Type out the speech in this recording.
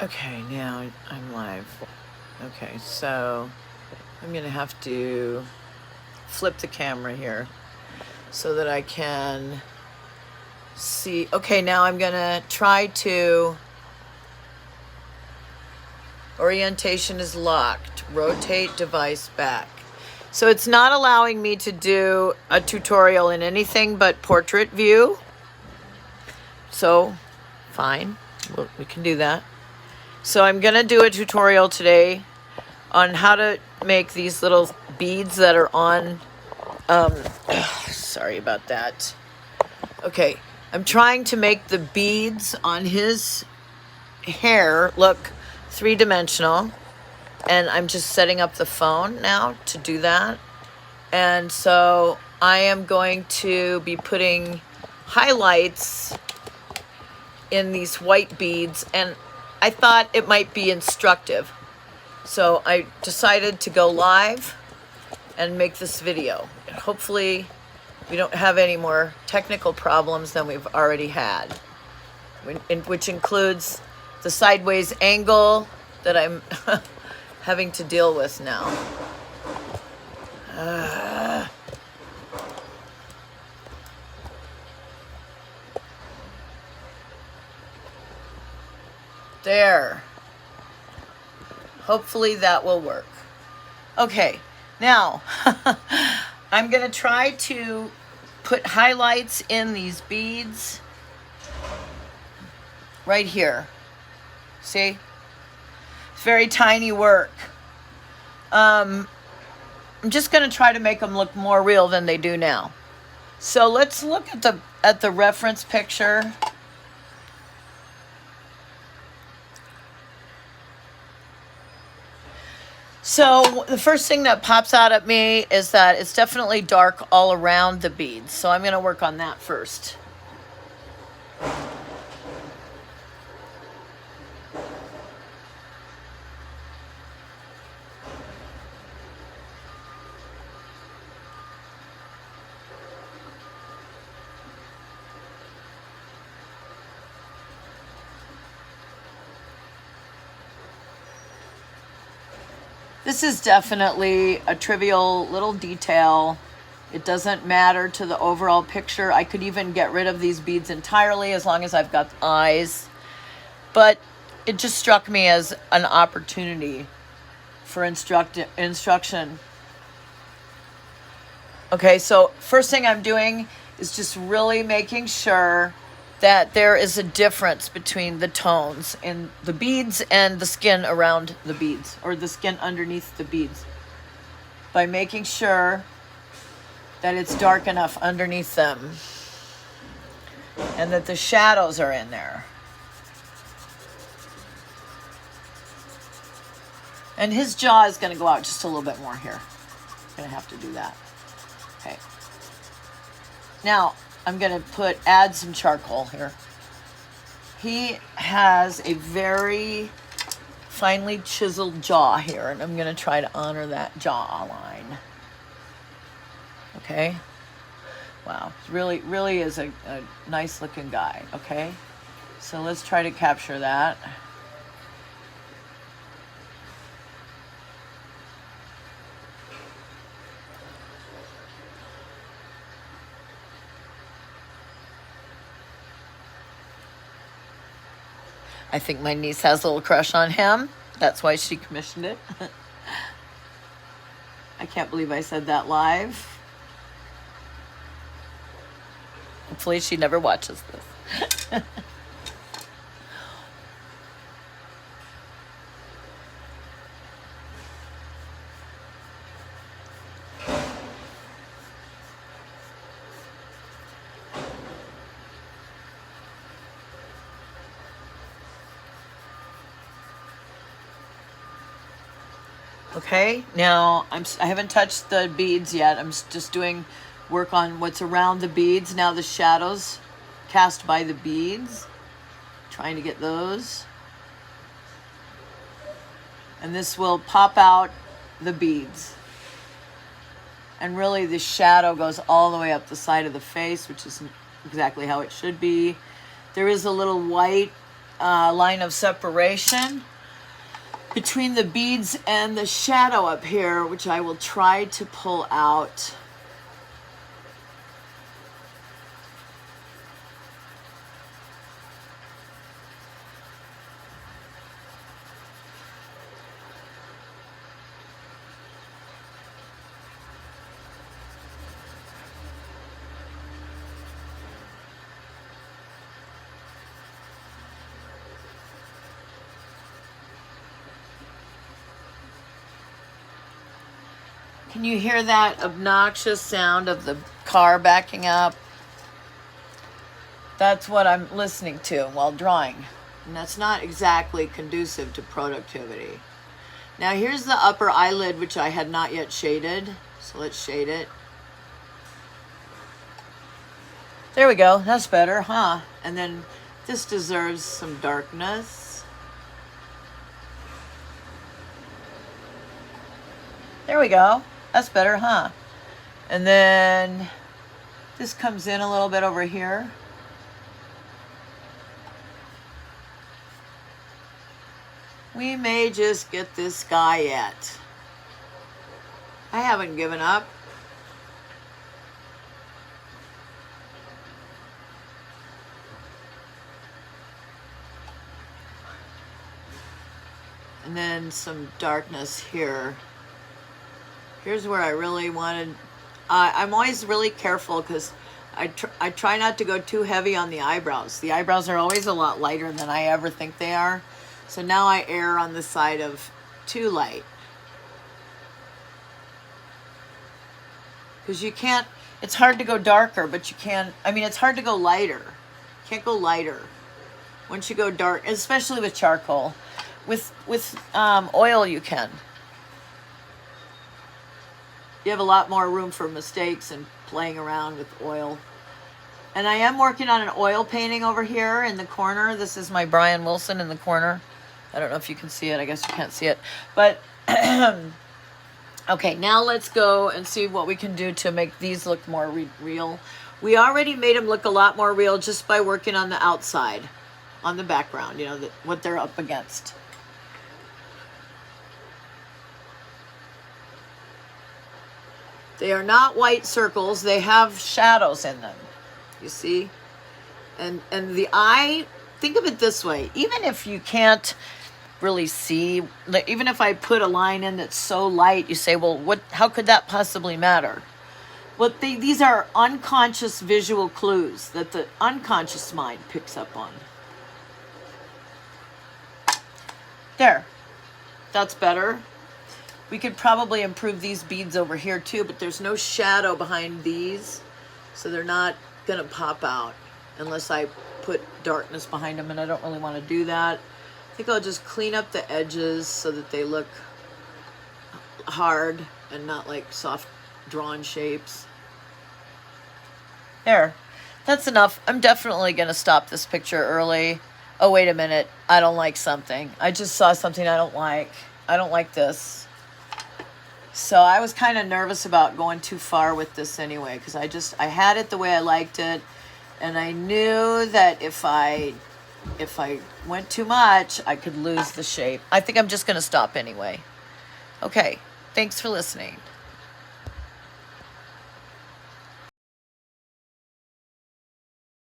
Okay, now I'm live. Okay, so I'm gonna have to flip the camera here so that I can see. Okay, now I'm gonna try to, orientation is locked, rotate device back. So it's not allowing me to do a tutorial in anything but portrait view. So, fine, we can do that. So I'm gonna do a tutorial today on how to make these little beads that are on, sorry about that. Okay, I'm trying to make the beads on his hair look three-dimensional, and I'm just setting up the phone now to do that. And so I am going to be putting highlights in these white beads, and I thought it might be instructive. So I decided to go live and make this video. Hopefully we don't have any more technical problems than we've already had, which includes the sideways angle that I'm having to deal with now. There. Hopefully that will work. Okay, now I'm gonna try to put highlights in these beads right here. See? It's very tiny work. I'm just gonna try to make them look more real than they do now. So let's look at the reference picture. So the first thing that pops out at me is that it's definitely dark all around the beads. So I'm going to work on that first. This is definitely a trivial little detail. It doesn't matter to the overall picture. I could even get rid of these beads entirely as long as I've got eyes. But it just struck me as an opportunity for instruction. Okay, so first thing I'm doing is just really making sure that there is a difference between the tones in the beads and the skin around the beads, or the skin underneath the beads, by making sure that it's dark enough underneath them and that the shadows are in there. And his jaw is going to go out just a little bit more here. I'm going to have to do that. Okay. Now, I'm going to add some charcoal here. He has a very finely chiseled jaw here, and I'm going to try to honor that jaw line. Okay? Wow, really is a nice looking guy, okay? So let's try to capture that. I think my niece has a little crush on him. That's why she commissioned it. I can't believe I said that live. Hopefully she never watches this. Okay, now I haven't touched the beads yet. I'm just doing work on what's around the beads. Now the shadows cast by the beads, trying to get those. And this will pop out the beads. And really the shadow goes all the way up the side of the face, which is exactly how it should be. There is a little white line of separation between the beads and the shadow up here, which I will try to pull out. Can you hear that obnoxious sound of the car backing up? That's what I'm listening to while drawing. And that's not exactly conducive to productivity. Now here's the upper eyelid, which I had not yet shaded. So let's shade it. There we go. That's better, huh? And then this deserves some darkness. There we go. That's better, huh? And then this comes in a little bit over here. We may just get this guy yet. I haven't given up. And then some darkness here. Here's where I really wanted, I'm always really careful because I try not to go too heavy on the eyebrows. The eyebrows are always a lot lighter than I ever think they are. So now I err on the side of too light. Because you can't, it's hard to go darker, but you can, I mean, it's hard to go lighter. You can't go lighter. Once you go dark, especially with charcoal. With oil you can. You have a lot more room for mistakes and playing around with oil. And I am working on an oil painting over here in the corner. This is my Brian Wilson in the corner. I don't know if you can see it. I guess you can't see it. But, okay, now let's go and see what we can do to make these look more real. We already made them look a lot more real just by working on the outside, on the background, you know, what they're up against. They are not white circles. They have shadows in them. You see? And the eye, think of it this way. Even if you can't really see, even if I put a line in that's so light, you say, well, how could that possibly matter? Well, these are unconscious visual clues that the unconscious mind picks up on. There. That's better. We could probably improve these beads over here too, but there's no shadow behind these, so they're not gonna pop out unless I put darkness behind them, and I don't really want to do that. I think I'll just clean up the edges so that they look hard and not like soft drawn shapes. There, that's enough. I'm definitely gonna stop this picture early. Oh, wait a minute, I don't like something. I just saw something I don't like. I don't like this. So I was kind of nervous about going too far with this anyway, because I had it the way I liked it, and I knew that if I went too much, I could lose the shape. I think I'm just going to stop anyway. Okay, thanks for listening.